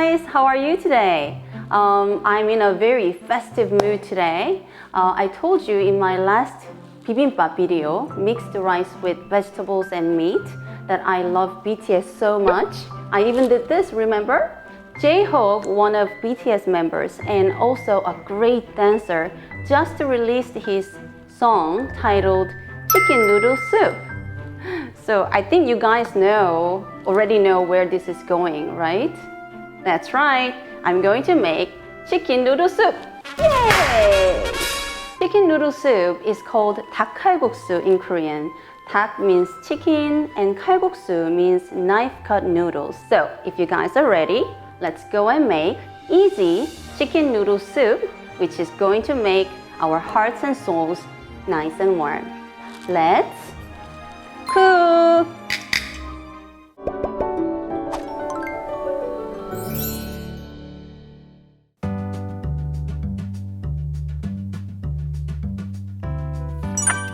guys, how are you today? I'm in a very festive mood today. I told you in my last bibimbap video, mixed rice with vegetables and meat, that I love BTS so much. I even did this, remember? JHOPE, one of BTS members and also a great dancer, just released his song titled Chicken Noodle Soup. So I think you guys already know where this is going, right? That's right, I'm going to make chicken noodle soup. Yay! Chicken noodle soup is called Dakkalguksu in Korean. 닭 means chicken and kalguksu means knife-cut noodles. So if you guys are ready, let's go and make easy chicken noodle soup, which is going to make our hearts and souls nice and warm. Let's cook!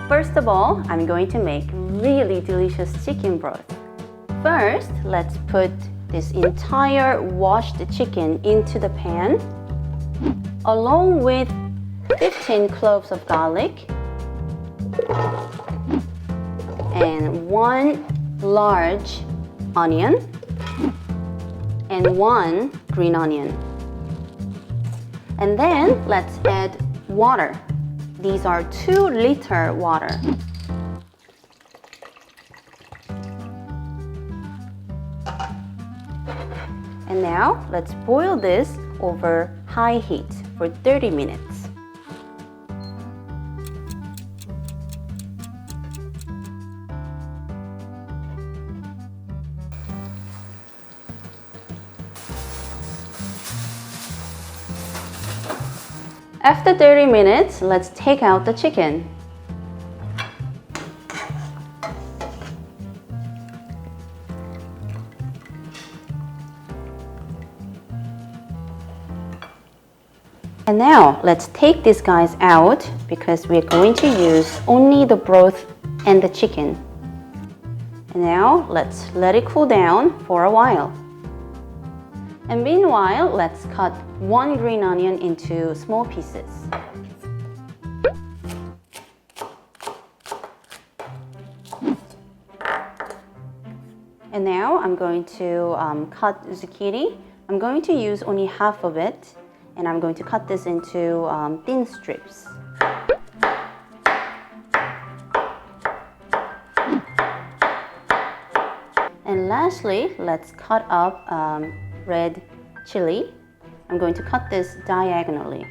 First of all, I'm going to make really delicious chicken broth. First, let's put this entire washed chicken into the pan, along with 15 cloves of garlic and 1 large onion and 1 green onion. And then let's add water. These are 2-liter water. And now let's boil this over high heat for 30 minutes. After 30 minutes, let's take out the chicken. And now, let's take these guys out because we're going to use only the broth and the chicken. And now, let's let it cool down for a while. And meanwhile, let's cut 1 green onion into small pieces. And now I'm going to cut zucchini. I'm going to use only half of it, and I'm going to cut this into thin strips. And lastly, let's cut up red chili. I'm going to cut this diagonally.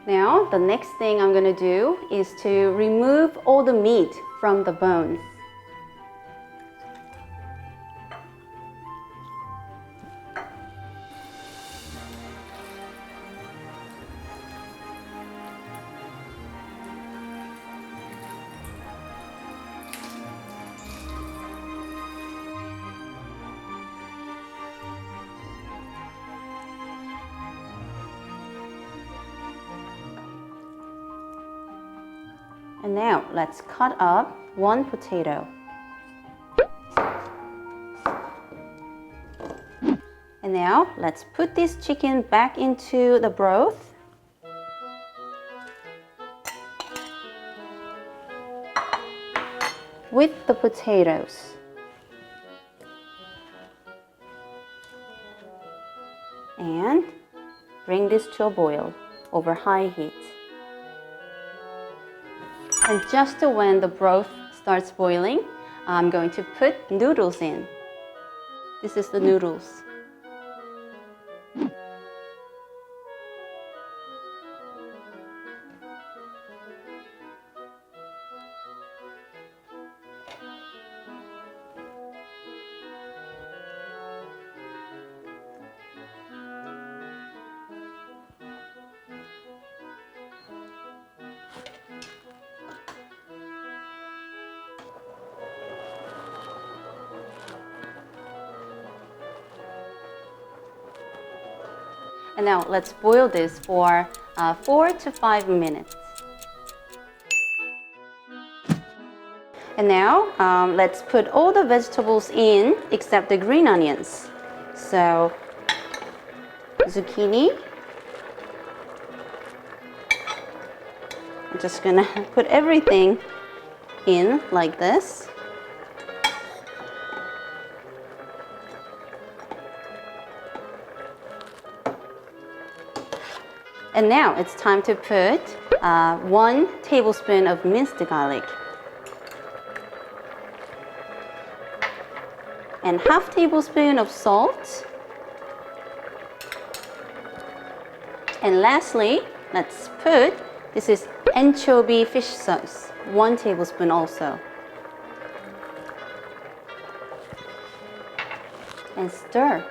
Now, the next thing I'm going to do is to remove all the meat from the bones. And now let's cut up 1 potato. And now let's put this chicken back into the broth. With the potatoes. And bring this to a boil over high heat. And just when the broth starts boiling, I'm going to put noodles in. This is the noodles. And now let's boil this for 4 to 5 minutes. And now let's put all the vegetables in except the green onions. So zucchini. I'm just gonna put everything in like this. And now it's time to put 1 tablespoon of minced garlic and half tablespoon of salt. And lastly, let's put, this is anchovy fish sauce, 1 tablespoon also. And stir.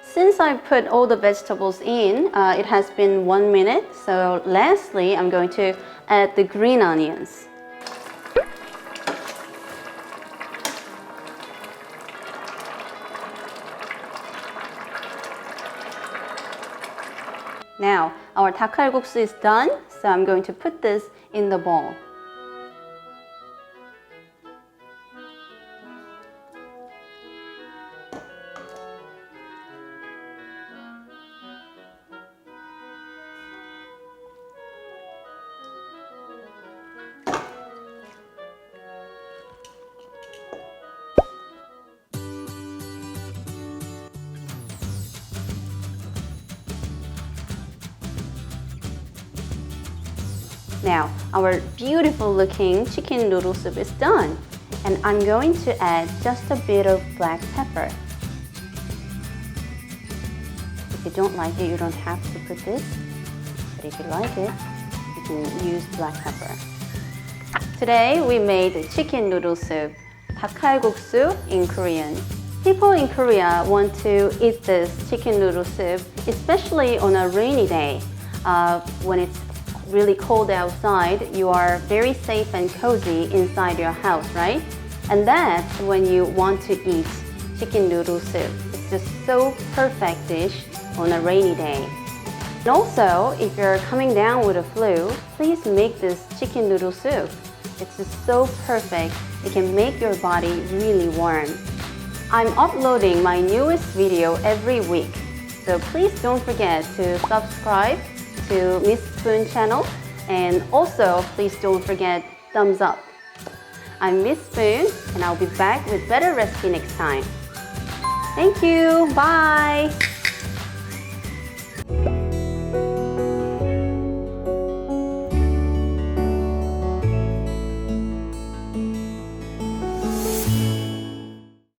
Since I put all the vegetables in, it has been 1 minute. So lastly, I'm going to add the green onions. Now, our 닭칼국수 is done, so I'm going to put this in the bowl. Now, our beautiful looking chicken noodle soup is done. And I'm going to add just a bit of black pepper. If you don't like it, you don't have to put this. But if you like it, you can use black pepper. Today, we made chicken noodle soup, Dakkalguksu in Korean. People in Korea want to eat this chicken noodle soup, especially on a rainy day. When it's really cold outside, you are very safe and cozy inside your house, right? And that's when you want to eat chicken noodle soup. It's just so perfect dish on a rainy day. And also, if you're coming down with a flu, please make this chicken noodle soup. It's just so perfect. It can make your body really warm. I'm uploading my newest video every week, so please don't forget to subscribe to Miss Spoon channel, and also please don't forget thumbs up. I'm Miss Spoon, and I'll be back with better recipe next time. Thank you. Bye.